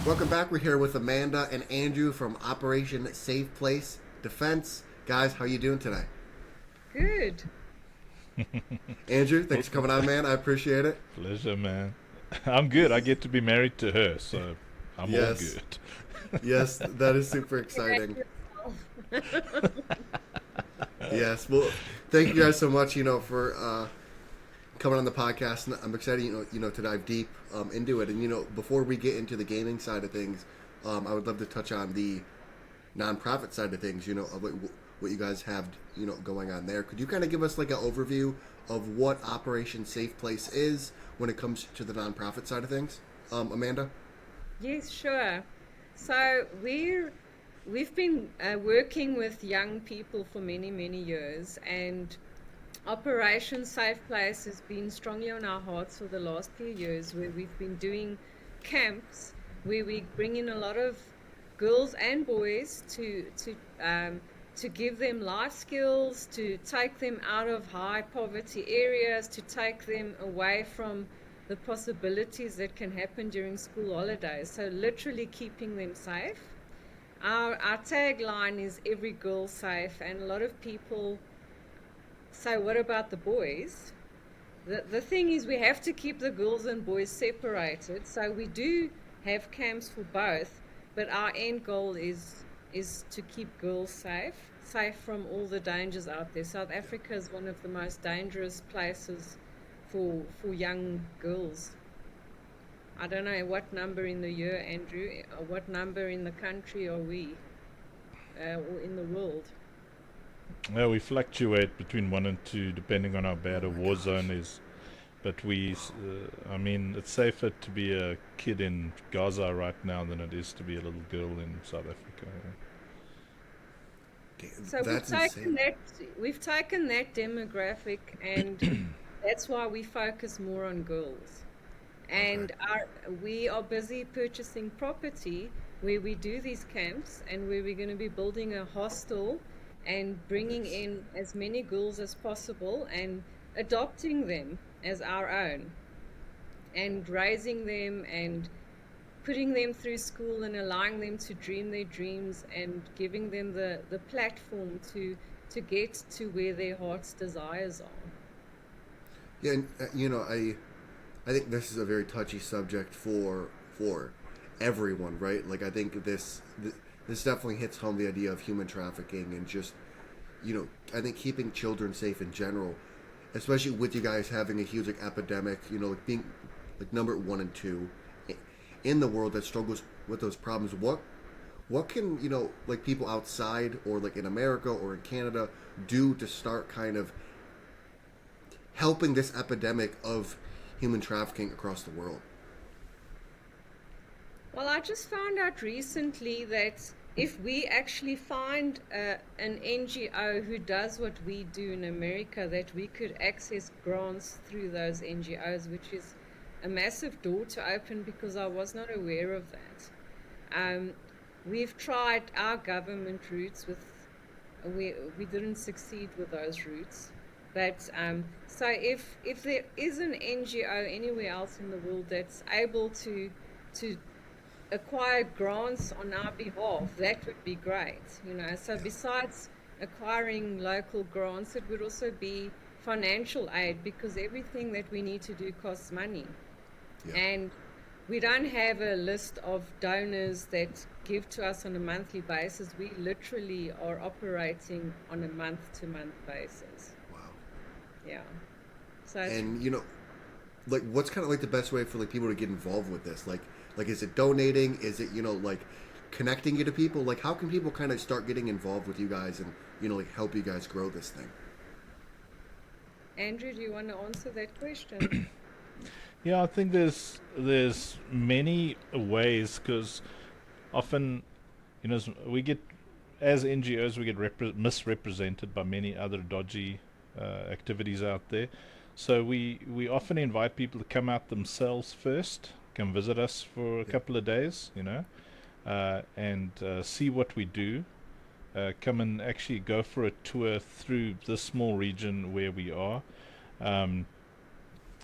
Welcome back. We're here with Amanda and Andrew from Operation Safe Place Defense. Guys, how you doing today? Good. Andrew, thanks for coming on, man. I appreciate it. Pleasure, man. I'm good. I get to be married to her, so I'm all Yes, good. yes, that is super exciting. Yes, well, thank you guys so much, for coming on the podcast. And I'm excited, to dive deep into it. And before we get into the gaming side of things, I would love to touch on the nonprofit side of things. Of what you guys have, going on there. Could you kind of give us like an overview of what Operation Safe Place is when it comes to the nonprofit side of things, Amanda? Yes, sure. So we've been working with young people for many, many years, and Operation Safe Place has been strongly on our hearts for the last few years, where we've been doing camps where we bring in a lot of girls and boys to give them life skills, to take them out of high poverty areas, to take them away from the possibilities that can happen during school holidays. So literally keeping them safe. Our tagline is every girl safe, and a lot of people say, what about the boys? The thing is, we have to keep the girls and boys separated. So we do have camps for both, but our end goal is to keep girls safe from all the dangers out there. South Africa is one of the most dangerous places for young girls. I don't know what number in the year, Andrew, or what number in the country are we, or in the world? Well, we fluctuate between 1 and 2 depending on how bad Oh a my war gosh. zone is. But I mean, it's safer to be a kid in Gaza right now than it is to be a little girl in South Africa. Damn, So that's insane. we've taken that demographic, and that's why we focus more on girls. Okay. And we are busy purchasing property where we do these camps, and where we're going to be building a hostel and bringing Nice. in as many girls as possible and adopting them as our own and raising them and putting them through school and allowing them to dream their dreams and giving them the platform to get to where their heart's desires are. Yeah, and, I think this is a very touchy subject for everyone, right? Like I think this definitely hits home the idea of human trafficking and just I think keeping children safe in general, especially with you guys having a huge like epidemic, like being like number 1 and 2 in the world that struggles with those problems. What can like people outside or like in America or in Canada do to start kind of helping this epidemic of human trafficking across the world? Well, I just found out recently that if we actually find an NGO who does what we do in America, that we could access grants through those NGOs, which is a massive door to open because I was not aware of that. Um, we've tried our government routes with we didn't succeed with those routes. But so if there is an NGO anywhere else in the world that's able to acquire grants on our behalf, that would be great. So Yeah, besides acquiring local grants, it would also be financial aid because everything that we need to do costs money. yeah, And we don't have a list of donors that give to us on a monthly basis. We literally are operating on a month to month basis. wow. Yeah. So it's And like what's kind of like the best way for like people to get involved with this? Like is it donating? Is it like connecting you to people? Like how can people kind of start getting involved with you guys and like help you guys grow this thing? Andrew, do you want to answer that question? Yeah, I think there's many ways because often, we get as NGOs we get misrepresented by many other dodgy activities out there. So we often invite people to come out themselves first, come visit us for a Yeah, couple of days, and see what we do. Come and actually go for a tour through this small region where we are. Um,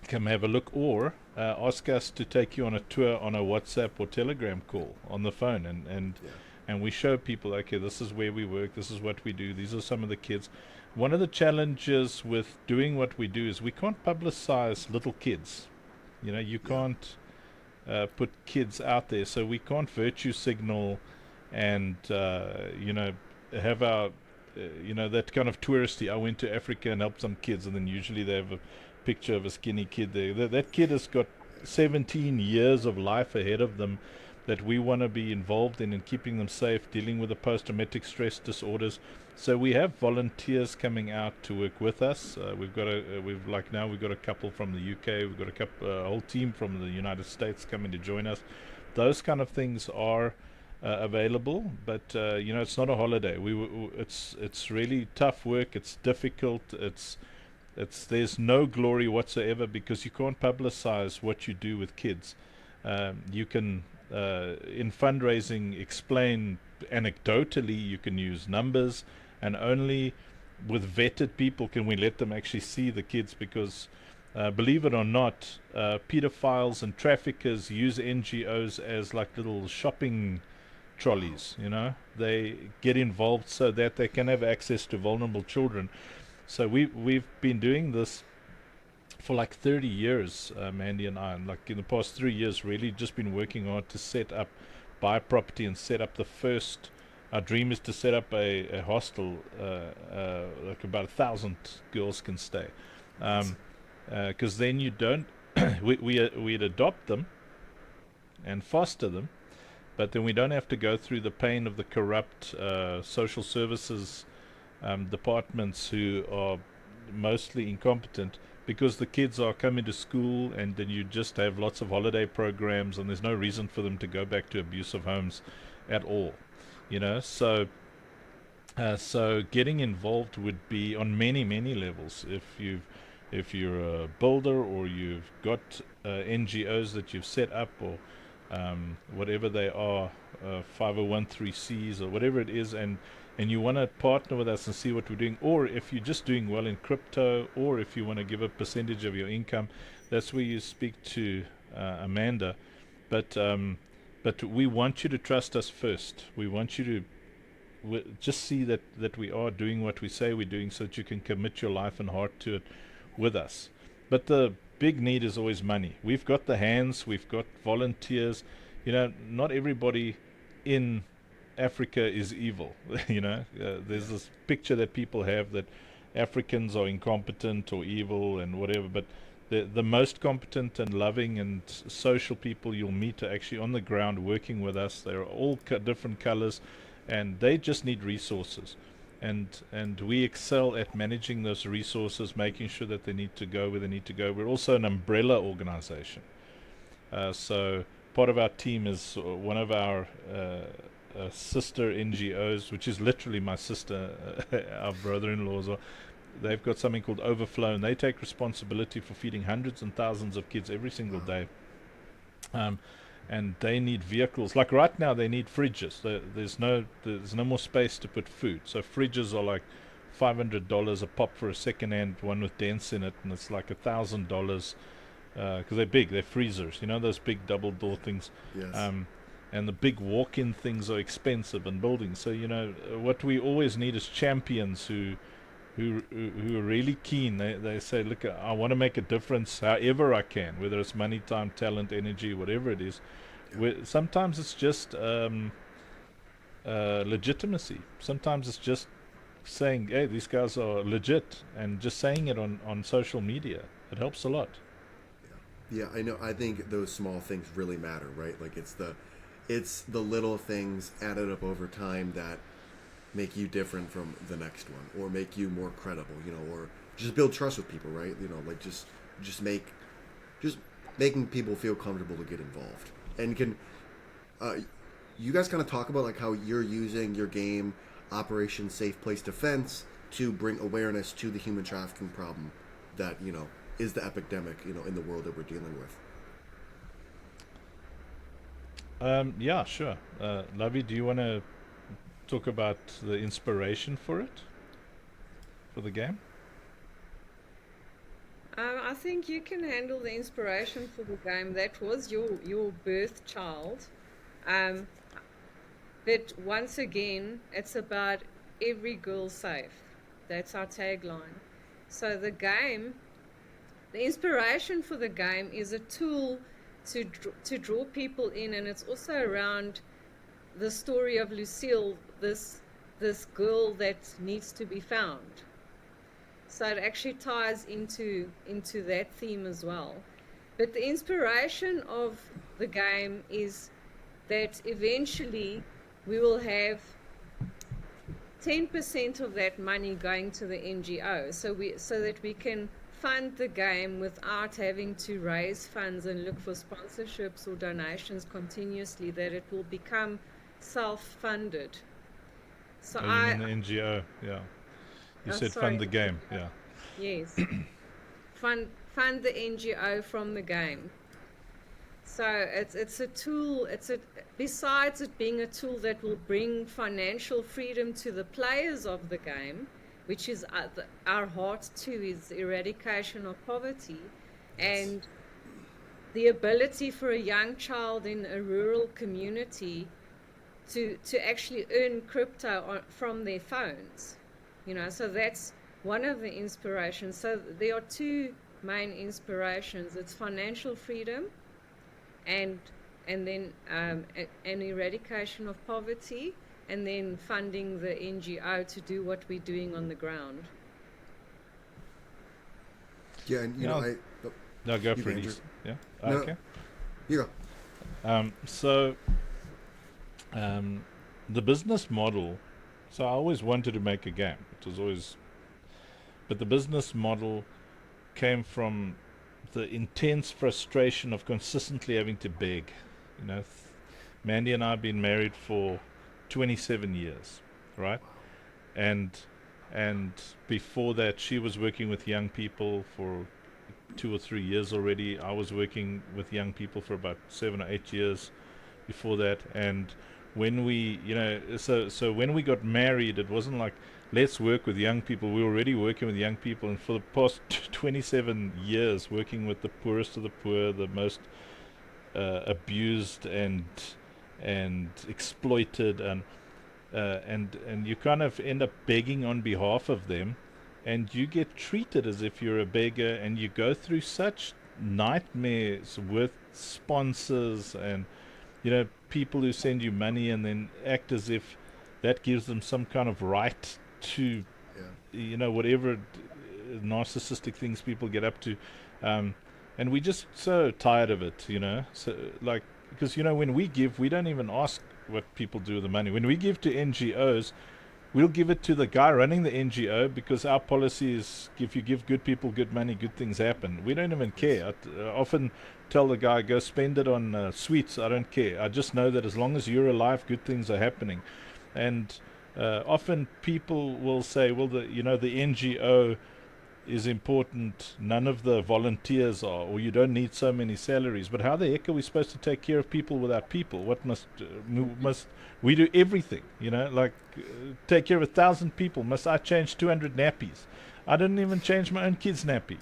Come have a look, or ask us to take you on a tour on a WhatsApp or Telegram call on the phone, Yeah. and we show people, okay, this is where we work, this is what we do, these are some of the kids. One of the challenges with doing what we do is we can't publicize little kids. You Yeah. can't put kids out there, so we can't virtue signal and have our that kind of touristy. I went to Africa and helped some kids, and then usually they have a picture of a skinny kid there. That kid has got 17 years of life ahead of them that we want to be involved in and keeping them safe, dealing with the post-traumatic stress disorders. So we have volunteers coming out to work with us. We've got a couple from the UK. We've got a whole team from the United States coming to join us. Those kind of things are available, but it's not a holiday. It's really tough work. It's difficult. There's no glory whatsoever because you can't publicize what you do with kids. You can in fundraising explain anecdotally. You can use numbers, and only with vetted people can we let them actually see the kids, because believe it or not, pedophiles and traffickers use NGOs as like little shopping trolleys. They get involved so that they can have access to vulnerable children. So we've been doing this for like 30 years, Mandy and I, and like in the past 3 years really just been working hard to buy property and set up the first. Our dream is to set up a hostel, like about 1,000 girls can stay, because then you don't we'd adopt them and foster them, but then we don't have to go through the pain of the corrupt social services departments who are mostly incompetent, because the kids are coming to school, and then you just have lots of holiday programs, and there's no reason for them to go back to abusive homes at all. So getting involved would be on many levels. If you're a builder, or you've got NGOs that you've set up, or whatever they are, 501(c)(3)s or whatever it is, and you want to partner with us and see what we're doing, or if you're just doing well in crypto, or if you want to give a percentage of your income, that's where you speak to Amanda. But we want you to trust us first. We want you to just see that we are doing what we say we're doing, so that you can commit your life and heart to it with us. But the big need is always money. We've got the hands, we've got volunteers. Not everybody in Africa is evil. There's this picture that people have that Africans are incompetent or evil and whatever, but the most competent and loving and social people you'll meet are actually on the ground working with us. They're all different colors, and they just need resources. And we excel at managing those resources, making sure that they need to go where they need to go. We're also an umbrella organization. So part of our team is one of our sister NGOs, which is literally my sister, our brother-in-laws are. They've got something called Overflow, and they take responsibility for feeding hundreds and thousands of kids every single day. And they need vehicles. Like right now, they need fridges. There's no more space to put food. So fridges are like $500 a pop for a second-hand one with dents in it, and it's like $1,000 because they're big. They're freezers. Those big double-door things. Yes. And the big walk-in things are expensive in buildings. So what we always need is champions who are really keen. They say, look, I want to make a difference however I can, whether it's money, time, talent, energy, whatever it is. Sometimes it's just legitimacy. Sometimes it's just saying, hey, these guys are legit, and just saying it on social media. It helps a lot. Yeah, I know. I think those small things really matter, right? Like it's the little things added up over time that make you different from the next one, or make you more credible, or just build trust with people, right? Like just making people feel comfortable to get involved. And can you guys kind of talk about like how you're using your game, Operation Safe Place Defense, to bring awareness to the human trafficking problem that is the epidemic in the world that we're dealing with? Yeah, sure. Lovey, do you want to talk about the inspiration for the game? I think you can handle the inspiration for the game. That was your birth child. Um, but once again, it's about every girl safe. That's our tagline. So the inspiration for the game is a tool to draw people in, and it's also around the story of Lucille, this girl that needs to be found. So it actually ties into that theme as well. But the inspiration of the game is that eventually we will have 10% of that money going to the NGO, so that we can fund the game without having to raise funds and look for sponsorships or donations continuously, that it will become self-funded. So Oh, you mean the NGO? Yeah. You said sorry, fund the game. Yeah. yes, fund the NGO from the game. So it's a tool. Besides it being a tool that will bring financial freedom to the players of the game, which is our heart too, is eradication of poverty, and the ability for a young child in a rural community to actually earn crypto from their phones. So that's one of the inspirations. So there are two main inspirations. It's financial freedom and then an eradication of poverty, and then funding the NGO to do what we're doing on the ground. Yeah, and No, go for it. Yeah. No, Okay. you go. So the business model. So I always wanted to make a game. It was always, but the business model came from the intense frustration of consistently having to beg. Mandy and I have been married for 27 years, right? And before that, she was working with young people for 2 or 3 years already. I was working with young people for about 7 or 8 years before that. And when we, so when we got married, it wasn't like, let's work with young people. We were already working with young people, and for the past 27 years, working with the poorest of the poor, the most abused and exploited, and you kind of end up begging on behalf of them, and you get treated as if you're a beggar, and you go through such nightmares with sponsors and people who send you money and then act as if that gives them some kind of right to whatever narcissistic things people get up to, and we're just so tired of it, so like, because when we give, we don't even ask what people do with the money. When we give to NGOs, we'll give it to the guy running the NGO, because our policy is, if you give good people good money, good things happen. We don't even care. I often tell the guy, go spend it on sweets. I don't care. I just know that as long as you're alive, good things are happening. And often people will say, well, the NGO is important, none of the volunteers are, or you don't need so many salaries. But how the heck are we supposed to take care of people without people? What must we do everything, like take care of 1,000 people? Must I change 200 nappies? I didn't even change my own kid's nappy,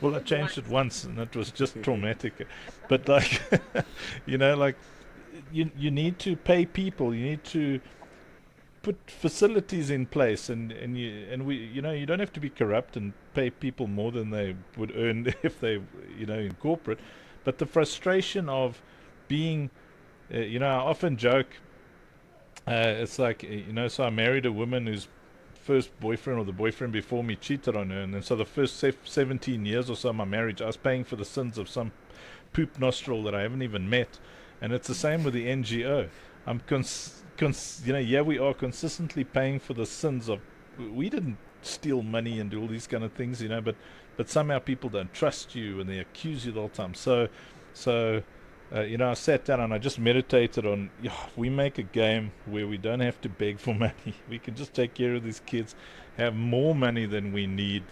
well, I changed it once and it was just traumatic, but like like you need to pay people, you need to put facilities in place, and we you don't have to be corrupt and pay people more than they would earn if they in corporate. But the frustration of being I often joke, it's like, so I married a woman whose first boyfriend, or the boyfriend before me, cheated on her, and then so the first 17 years or so of my marriage, I was paying for the sins of some poop nostril that I haven't even met. And it's the same with the NGO. I'm we are consistently paying for the sins of, we didn't steal money and do all these kind of things, but somehow people don't trust you and they accuse you the whole time. So I sat down and I just meditated on, if we make a game where we don't have to beg for money, we can just take care of these kids, have more money than we need,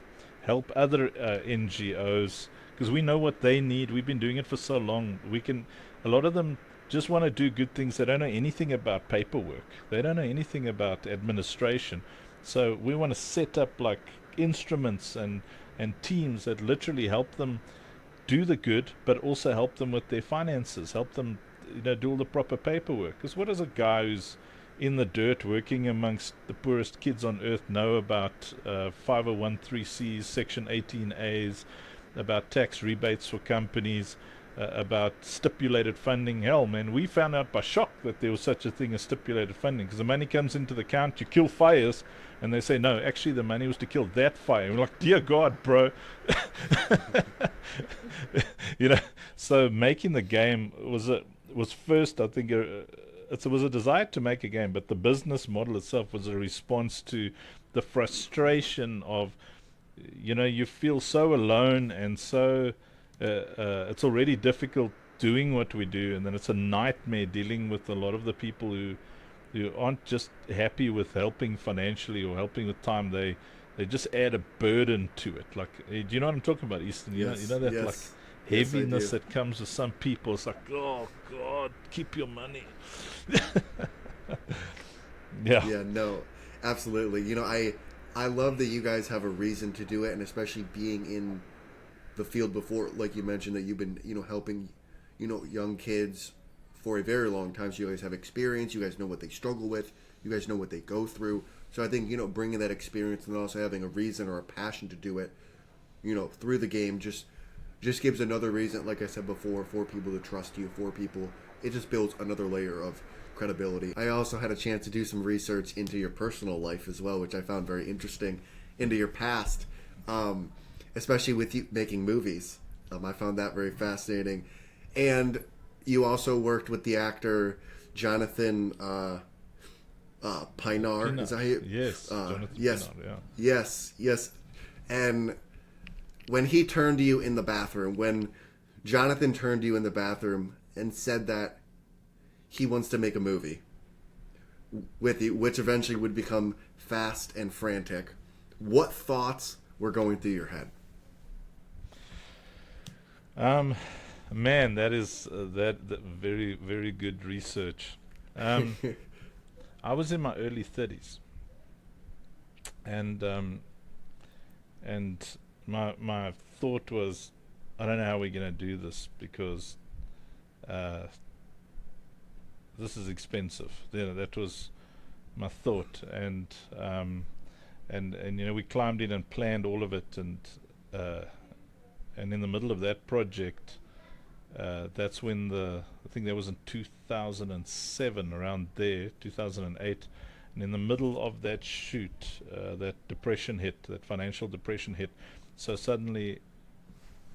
help other NGOs, because we know what they need. We've been doing it for so long. A lot of them just want to do good things. They don't know anything about paperwork. They don't know anything about administration. So we want to set up like instruments and and teams that literally help them do the good, but also help them with their finances, help them, do all the proper paperwork. Because what does a guy who's in the dirt working amongst the poorest kids on earth know about 5013Cs, Section 18As, about tax rebates for companies, about stipulated funding? Hell, man, we found out by shock that there was such a thing as stipulated funding, because the money comes into the account, you kill fires, and they say, no, actually the money was to kill that fire. And we're like, dear God, bro. you know, so making the game was first, I think, it was a desire to make a game, but the business model itself was a response to the frustration of, you feel so alone, and so it's already difficult doing what we do, and then it's a nightmare dealing with a lot of the people who aren't just happy with helping financially or helping with time. They just add a burden to it. Like, do you know what I'm talking about, Easton? Yes, you know that, yes. like, Yes, I heaviness do. that comes with some people. It's like, oh God, keep your money. Yeah. Yeah, no, absolutely. I love that you guys have a reason to do it, and especially being in the field before, like you mentioned, that you've been, helping, young kids for a very long time. So you guys have experience. You guys know what they struggle with. You guys know what they go through. So I think, bringing that experience and also having a reason or a passion to do it, through the game just gives another reason, like I said before, for people to trust you, for people. It just builds another layer of credibility. I also had a chance to do some research into your personal life as well, which I found very interesting, into your past, especially with you making movies. I found that very fascinating. And you also worked with the actor Jonathan Pinar. Is that how you? Yes, Jonathan Yes, Pinard, yeah. yes. And when he turned to you in the bathroom, when Jonathan turned to you in the bathroom and said that he wants to make a movie with you, which eventually would become Fast and Frantic, what thoughts were going through your head? Man, that is that very, very good research. Um, I was in my early 30s, and and my thought was, I don't know how we're gonna do this, because uh, this is expensive. That was my thought, and we climbed in and planned all of it, uh, and in the middle of that project, that's when I think that was in 2007, around there, 2008, and in the middle of that shoot, that depression hit, that financial depression hit. So suddenly,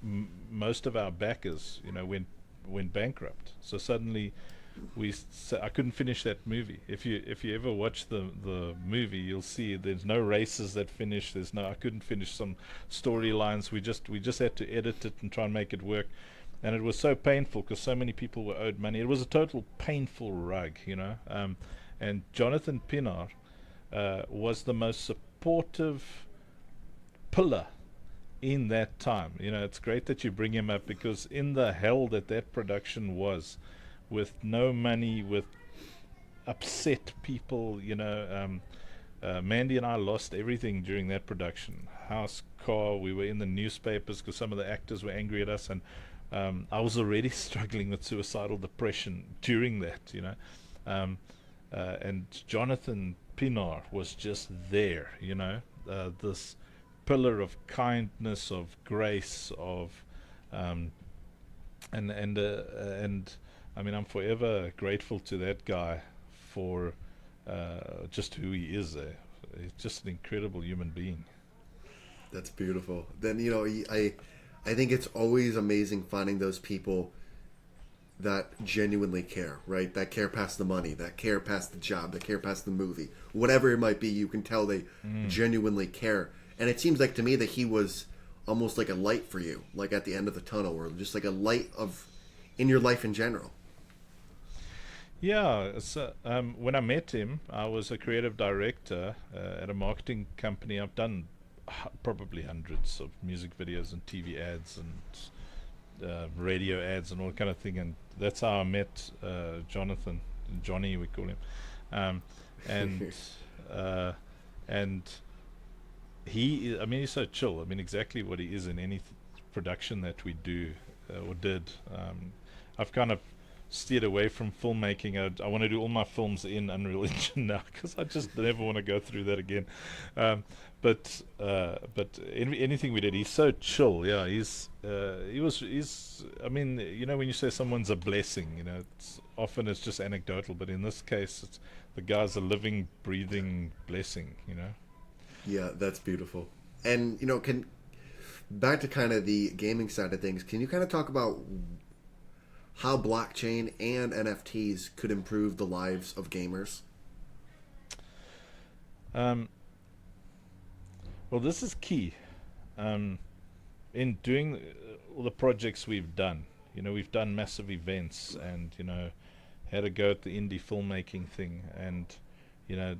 most of our backers, went bankrupt. So suddenly, I couldn't finish that movie. If you ever watch the movie, you'll see there's no races that finish. I couldn't finish some storylines. We just had to edit it and try and make it work, and it was so painful because so many people were owed money. It was a total painful rug. And Jonathan Pinar was the most supportive pillar in that time. It's great that you bring him up, because in the hell that production was, with no money, with upset people, Mandy and I lost everything during that production. House, car, we were in the newspapers because some of the actors were angry at us, and I was already struggling with suicidal depression during that. And Jonathan Pinar was just there, this pillar of kindness, of grace, of and I mean, I'm forever grateful to that guy for just who he is. He's just an incredible human being. That's beautiful. Then I think it's always amazing finding those people that genuinely care, right? That care past the money, that care past the job, that care past the movie, whatever it might be. You can tell they genuinely care, and it seems like to me that he was almost like a light for you, like at the end of the tunnel, or just like a light in your life in general. Yeah, so when I met him, I was a creative director at a marketing company. I've done probably hundreds of music videos and TV ads and radio ads and all kind of thing, and that's how I met Jonathan, Johnny we call him, um, and and I mean, he's so chill. I mean, exactly what he is in any production that we do or did. I've kind of steered away from filmmaking. I want to do all my films in Unreal Engine now because I just never want to go through that again. Um, but anything we did, he's so chill. Yeah, he's. I mean, you know, when you say someone's a blessing, you know, it's just anecdotal, but in this case, the guy's a living, breathing blessing. You know. Yeah, that's beautiful. And can back to kind of the gaming side of things. Can you kind of talk about how blockchain and NFTs could improve the lives of gamers? Um, well, this is key. In doing all the projects we've done, you know, we've done massive events and, you know, had a go at the indie filmmaking thing. And, you know,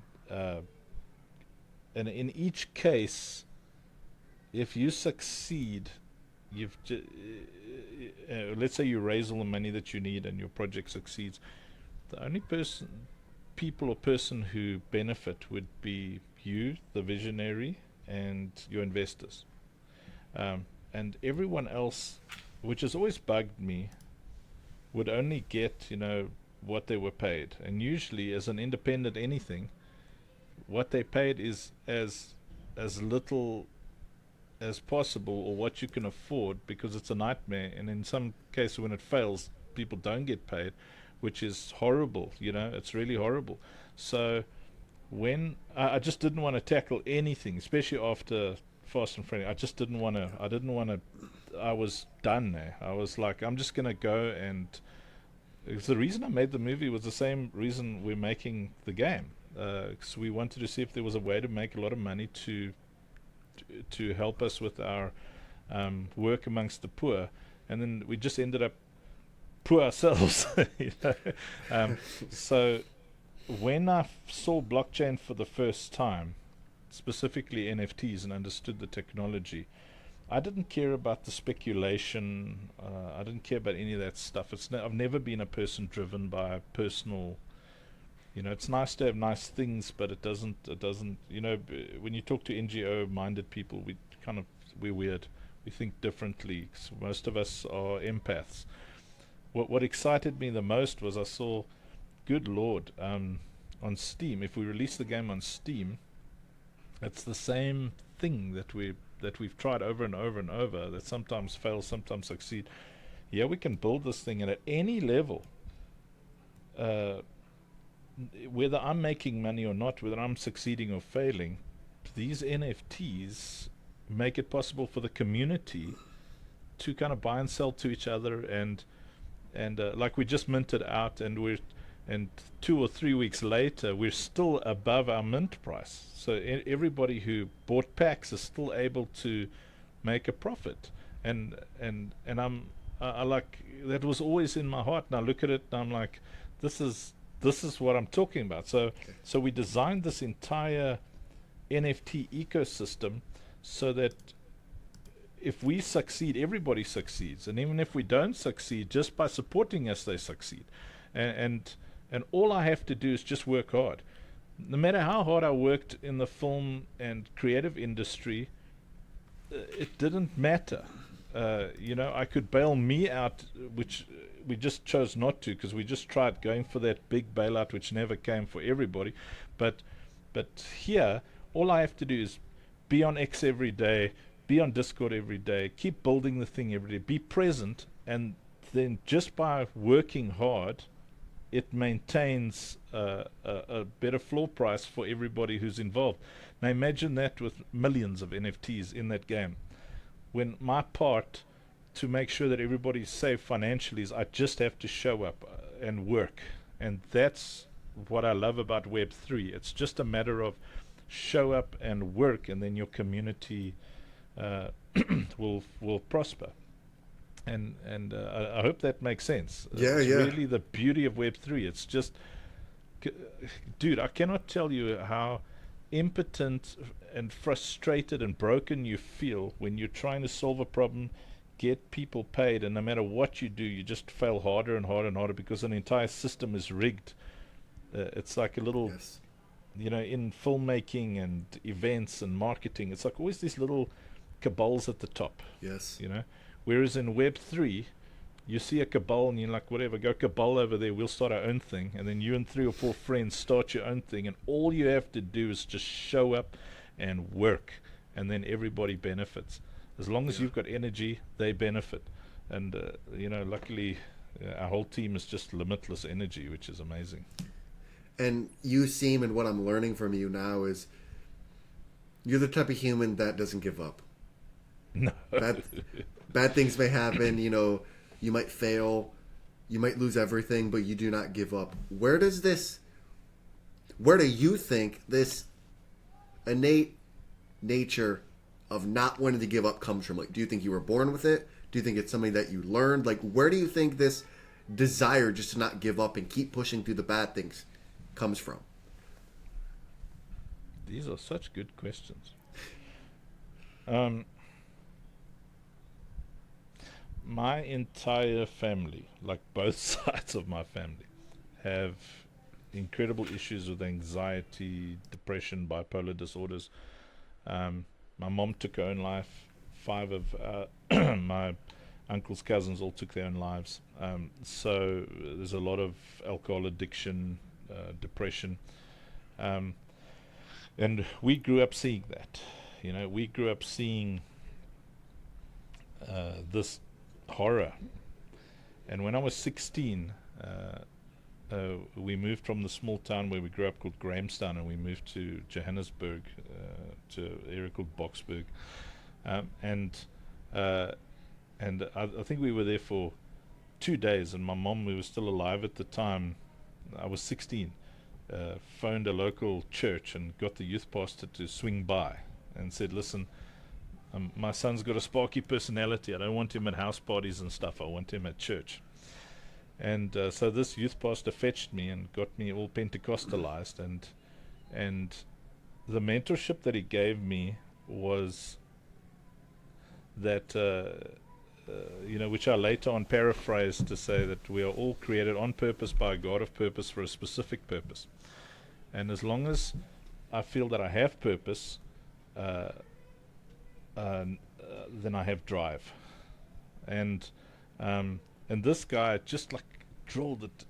and in each case, if you succeed, let's say you raise all the money that you need and your project succeeds, the only people or person who benefit would be you, the visionary, and your investors. And everyone else, which has always bugged me, would only get, you know, what they were paid. And usually, as an independent anything, what they paid is as little as possible or what you can afford, because it's a nightmare. And in some cases, when it fails, people don't get paid, which is horrible. You know, it's really horrible. So when I just didn't want to tackle anything, especially after Fast and Furious, I just didn't want to. I didn't want to. I was done there. I was like, I'm just gonna go and. Because the reason I made the movie was the same reason we're making the game. Because we wanted to see if there was a way to make a lot of money to help us with our work amongst the poor, and then we just ended up poor ourselves. You know? So when I saw blockchain for the first time, specifically NFTs, and understood the technology, I didn't care about the speculation. I didn't care about any of that stuff. I've never been a person driven by personal. You know, it's nice to have nice things, but it doesn't. You know, when you talk to NGO-minded people, we're weird. We think differently. So most of us are empaths. What excited me the most was I saw, good Lord, on Steam. If we release the game on Steam, it's the same thing that we've tried over and over and over. That sometimes fails, sometimes succeed. Yeah, we can build this thing, and at any level. Whether I'm making money or not, whether I'm succeeding or failing, these NFTs make it possible for the community to kind of buy and sell to each other, and like we just minted out, and 2 or 3 weeks later we're still above our mint price. So everybody who bought packs is still able to make a profit, and I like that was always in my heart. And I look at it and I'm like, this is what I'm talking about. So we designed this entire NFT ecosystem so that if we succeed, everybody succeeds, and even if we don't succeed, just by supporting us, they succeed. And all I have to do is just work hard. No matter how hard I worked in the film and creative industry, it didn't matter. You know, I could bail me out, which we just chose not to, because we just tried going for that big bailout, which never came for everybody. But here, all I have to do is be on X every day, be on Discord every day, keep building the thing every day, be present, and then just by working hard, it maintains a better floor price for everybody who's involved. Now imagine that with millions of NFTs in that game. When my part to make sure that everybody's safe financially is I just have to show up and work. And that's what I love about Web3. It's just a matter of show up and work, and then your community will prosper. And I hope that makes sense. Yeah, It's yeah. really the beauty of Web3. It's just, dude, I cannot tell you how impotent and frustrated and broken you feel when you're trying to solve a problem, get people paid, and no matter what you do, you just fail harder and harder and harder because an entire system is rigged. It's like a little Yes. in filmmaking and events and marketing, it's like always these little cabals at the top, Yes. Whereas in Web3, you see a cabal and you're like, whatever, go cabal over there, we'll start our own thing. And then you and 3 or 4 friends start your own thing, and all you have to do is just show up and work, and then everybody benefits. As long as Yeah. you've got energy, they benefit. And, luckily, our whole team is just limitless energy, which is amazing. And you seem, and what I'm learning from you now is you're the type of human that doesn't give up. No. Bad things may happen, you might fail, you might lose everything, but you do not give up. Where do you think this innate nature of not wanting to give up comes from? Like, do you think you were born with it? Do you think it's something that you learned? Like, where do you think this desire just to not give up and keep pushing through the bad things comes from? These are such good questions. My entire family, like both sides of my family, have incredible issues with anxiety, depression, bipolar disorders. My mom took her own life. 5 of my uncle's cousins all took their own lives. So there's a lot of alcohol addiction, depression. And we grew up seeing that. We grew up seeing this horror. And when I was 16, we moved from the small town where we grew up called Grahamstown, and we moved to Johannesburg, to an area called Boksburg. And I think we were there for 2 days, and my mom, who was still alive at the time, I was 16, phoned a local church and got the youth pastor to swing by and said, listen, my son's got a sparky personality. I don't want him at house parties and stuff. I want him at church. And so this youth pastor fetched me and got me all Pentecostalized. And the mentorship that he gave me was that, which I later on paraphrased to say that we are all created on purpose by a God of purpose for a specific purpose. And as long as I feel that I have purpose, then I have drive. And this guy just like drilled it,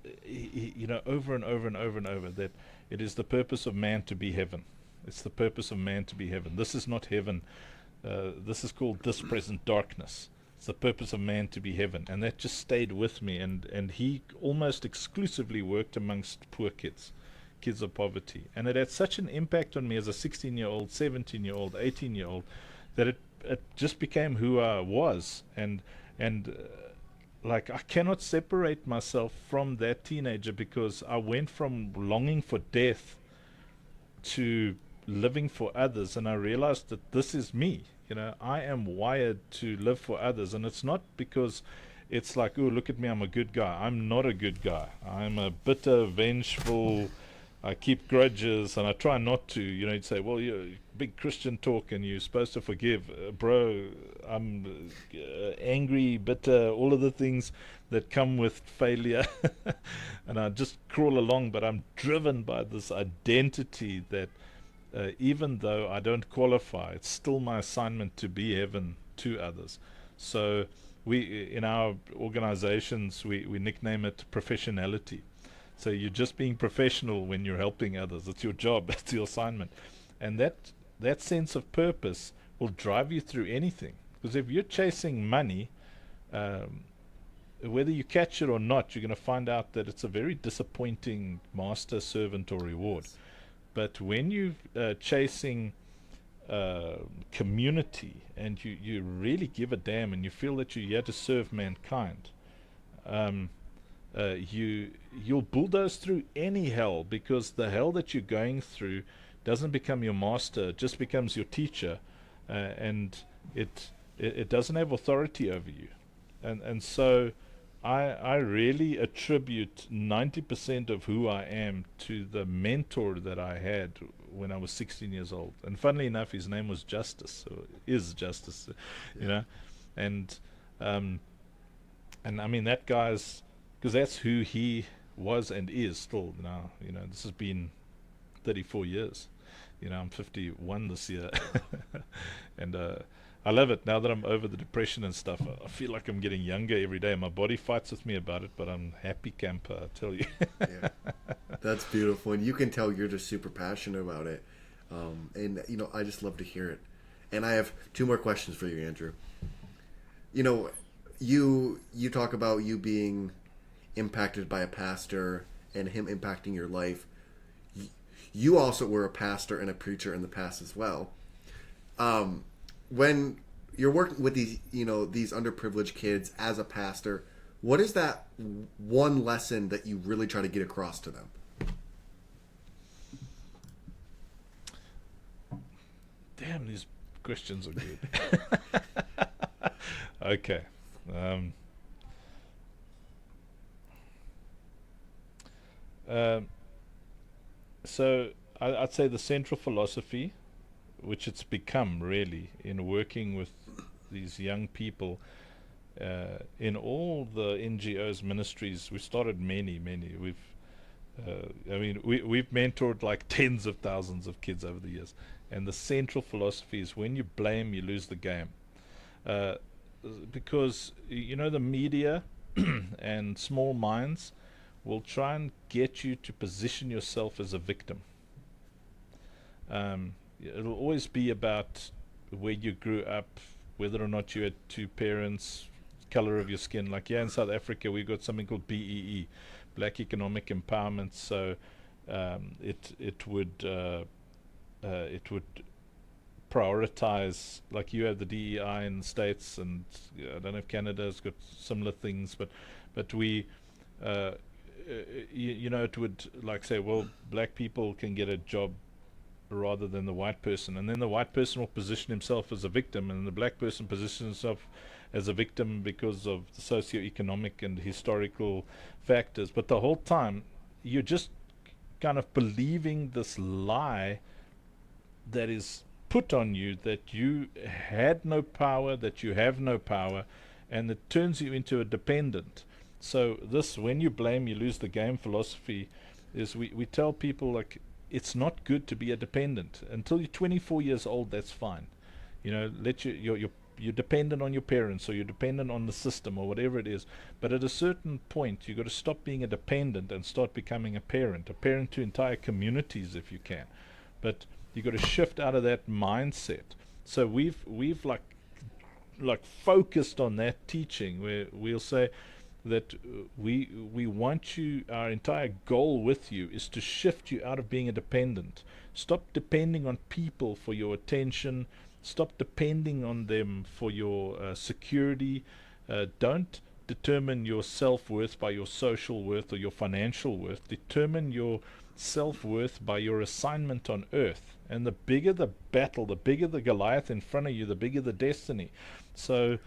over and over and over and over, that it is the purpose of man to be heaven. It's the purpose of man to be heaven. This is not heaven. This is called this present darkness. It's the purpose of man to be heaven. And that just stayed with me. And he almost exclusively worked amongst poor kids of poverty. And it had such an impact on me as a 16-year-old, 17-year-old, 18-year-old, that it just became who I was. And like, I cannot separate myself from that teenager, because I went from longing for death to living for others, and I realized that this is me. I am wired to live for others, and it's not because it's like, oh, look at me, I'm a good guy. I'm not a good guy. I'm a bitter, vengeful, I keep grudges, and I try not to. You'd say, well, you're big Christian talk and you're supposed to forgive. Bro, I'm angry, bitter, all of the things that come with failure. And I just crawl along, but I'm driven by this identity that even though I don't qualify, it's still my assignment to be heaven to others. So we, in our organizations, we nickname it professionality. So you're just being professional when you're helping others. It's your job. It's your assignment. And that sense of purpose will drive you through anything. Because if you're chasing money, whether you catch it or not, you're going to find out that it's a very disappointing master, servant, or reward. But when you're chasing community, and you really give a damn, and you feel that you're here to serve mankind, you'll bulldoze through any hell, because the hell that you're going through doesn't become your master, it just becomes your teacher, and it doesn't have authority over you. And so I really attribute 90% of who I am to the mentor that I had when I was 16 years old. And funnily enough, his name was Justice, or is Justice, and I mean, that guy's, because that's who he was and is still now. This 34 years. I'm 51 this year. And I love it now that I'm over the depression and stuff. I feel like I'm getting younger every day. My body fights with me about it, but I'm happy camper, I tell you. Yeah, that's beautiful, and you can tell you're just super passionate about it. And I just love to hear it. And I have two more questions for you, Andrew. You talk about you being impacted by a pastor and him impacting your life. You also were a pastor and a preacher in the past as well. When you're working with these underprivileged kids as a pastor, what is that one lesson that you really try to get across to them? Damn, these questions are good. Okay. So I'd say the central philosophy, which it's become really in working with these young people, in all the NGOs, ministries. We started many. We've mentored like tens of thousands of kids over the years, and the central philosophy is when you blame, you lose the game. Because the media and small minds will try and get you to position yourself as a victim. It'll always be about where you grew up, whether or not you had two parents, color of your skin. Like here in South Africa, we've got something called BEE, Black Economic Empowerment. So it would prioritize, like you have the DEI in the States, and I don't know if Canada's got similar things, but we it would like say, well, black people can get a job rather than the white person, and then the white person will position himself as a victim, and the black person positions himself as a victim because of the socio-economic and historical factors. But the whole time you're just kind of believing this lie that is put on you, that you had no power, that you have no power, and it turns you into a dependent. So this, when you blame, you lose the game philosophy, is we tell people, like, it's not good to be a dependent. Until you're 24 years old, that's fine. You're dependent on your parents, or you're dependent on the system, or whatever it is. But at a certain point, you've got to stop being a dependent and start becoming a parent to entire communities if you can. But you've got to shift out of that mindset. So we've like focused on that teaching, where we'll say that we want you, our entire goal with you is to shift you out of being a dependent. Stop depending on people for your attention. Stop depending on them for your security. Don't determine your self-worth by your social worth or your financial worth. Determine your self-worth by your assignment on earth. And the bigger the battle, the bigger the Goliath in front of you, the bigger the destiny. So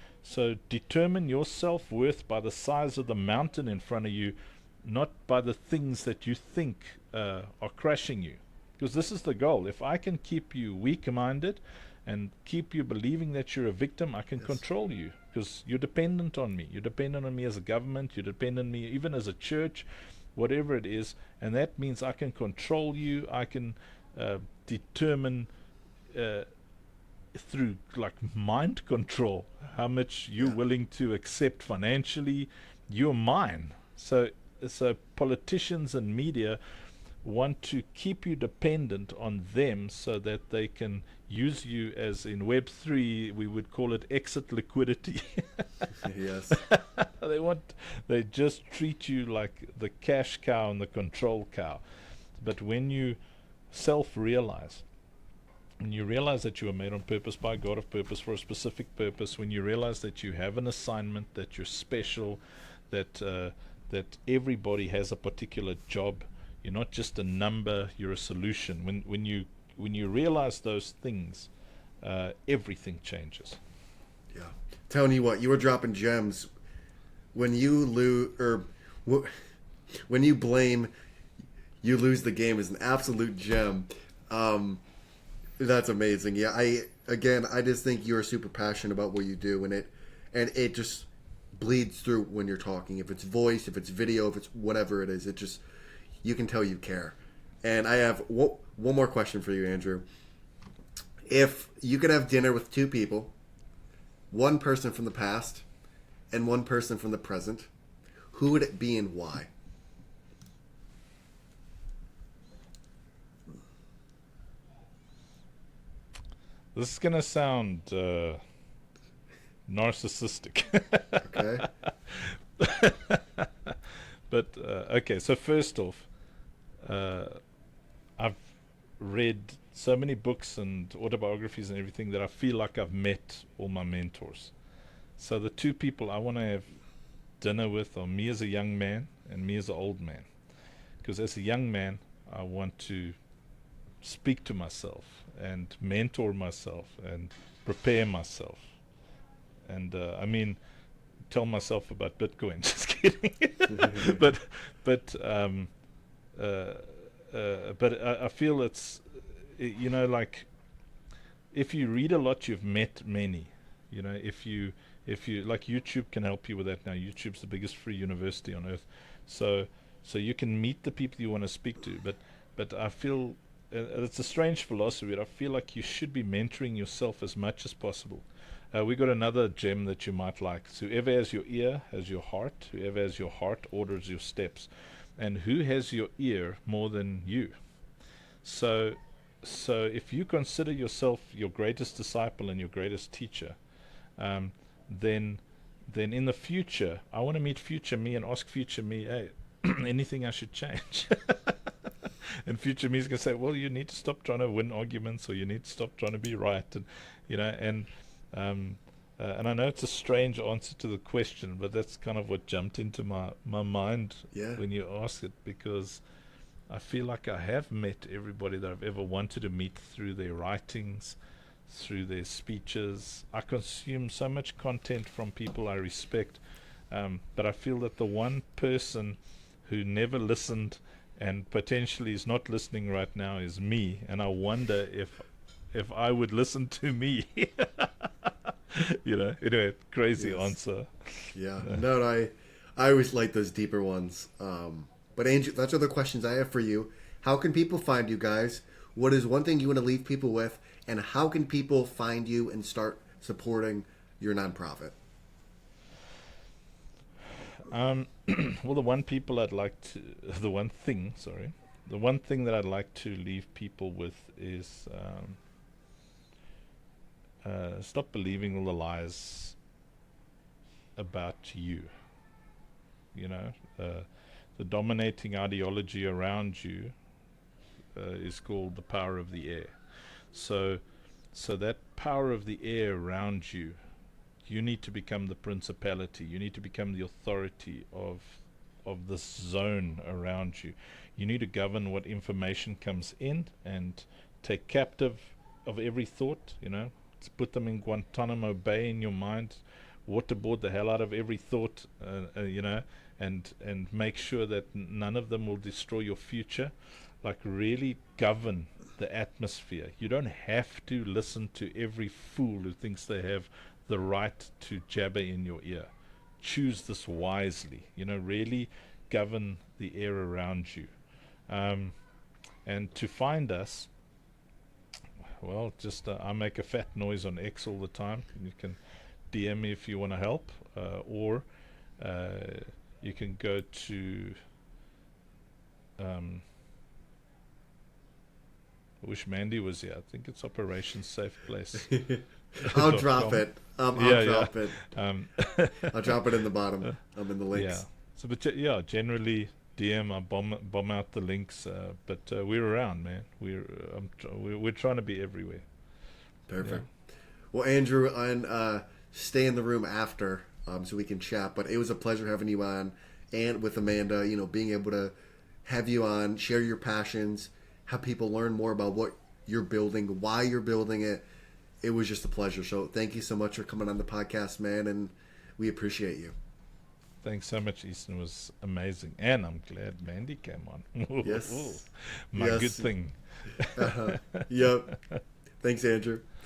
determine your self-worth by the size of the mountain in front of you, not by the things that you think are crashing you. Because this is the goal. If I can keep you weak-minded and keep you believing that you're a victim, I can control you, because you're dependent on me. You're dependent on me as a government. You're dependent on me even as a church, whatever it is. And that means I can control you. I can determine through like mind control how much you're willing to accept financially. You're mine. So politicians and media want to keep you dependent on them so that they can use you, as in Web3 we would call it exit liquidity. Yes. They just treat you like the cash cow and the control cow. But when you self-realize, when you realize that you were made on purpose by God, of purpose for a specific purpose, when you realize that you have an assignment, that you're special, that everybody has a particular job, you're not just a number, you're a solution. When you realize those things, everything changes. Yeah. Telling you what, you were dropping gems. When you when you blame, you lose the game is an absolute gem. That's amazing. Yeah, I just think you're super passionate about what you do, and it just bleeds through when you're talking. If it's voice, if it's video, if it's whatever it is, you can tell you care. And I have one more question for you, Andrew. If you could have dinner with two people, one person from the past and one person from the present, who would it be and why? This is gonna sound narcissistic. Okay. But okay, so first off, I've read so many books and autobiographies and everything that I feel like I've met all my mentors. So the two people I want to have dinner with are me as a young man and me as an old man. Because as a young man, I want to speak to myself and mentor myself and prepare myself. And I mean, tell myself about Bitcoin. Just kidding. but but uh, I feel it's like if you read a lot, you've met many. If you like, YouTube can help you with that now. YouTube's the biggest free university on earth, so you can meet the people you want to speak to. But I feel it's a strange philosophy. But I feel like you should be mentoring yourself as much as possible. We got another gem that you might like. So whoever has your ear has your heart. Whoever has your heart orders your steps. And who has your ear more than you? So if you consider yourself your greatest disciple and your greatest teacher, then in the future, I want to meet future me and ask future me, hey, anything I should change? And future me is going to say, well, you need to stop trying to win arguments, or you need to stop trying to be right, and and I know it's a strange answer to the question, but that's kind of what jumped into my mind when you asked it, because I feel like I have met everybody that I've ever wanted to meet through their writings, through their speeches. I consume so much content from people I respect, but I feel that the one person who never listened and potentially is not listening right now is me, and I wonder if I would listen to me. Anyway, crazy answer. Yeah. No, I always like those deeper ones. But Andrew, that's other questions I have for you. How can people find you guys? What is one thing you want to leave people with? And how can people find you and start supporting your nonprofit? Well, the one thing that I'd like to leave people with is stop believing all the lies about you. The dominating ideology around you is called the power of the air. So that power of the air around you, you need to become the principality. You need to become the authority of this zone around you. You need to govern what information comes in and take captive of every thought. Put them in Guantanamo Bay in your mind, waterboard the hell out of every thought, and make sure that none of them will destroy your future. Like, really govern the atmosphere. You don't have to listen to every fool who thinks they have the right to jabber in your ear. Choose this wisely. Really govern the air around you. And to find us, well, just I make a fat noise on X all the time. You can DM me if you want to help, or you can go to I wish Mandy was here. I think it's Operation Safe Place. I'll drop it. I'll drop it. I'll drop it in the bottom. I'm in the links. Yeah. So, but generally DM. I bomb out the links. But we're around, man. We're trying to be everywhere. Perfect. Yeah. Well, Andrew, and stay in the room after so we can chat. But it was a pleasure having you on, and with Amanda. Being able to have you on, share your passions, have people learn more about what you're building, why you're building it. It was just a pleasure. So thank you so much for coming on the podcast, man, and we appreciate you. Thanks so much, Easton. It was amazing. And I'm glad Mandy came on. Yes. My good thing. Yep. Thanks, Andrew.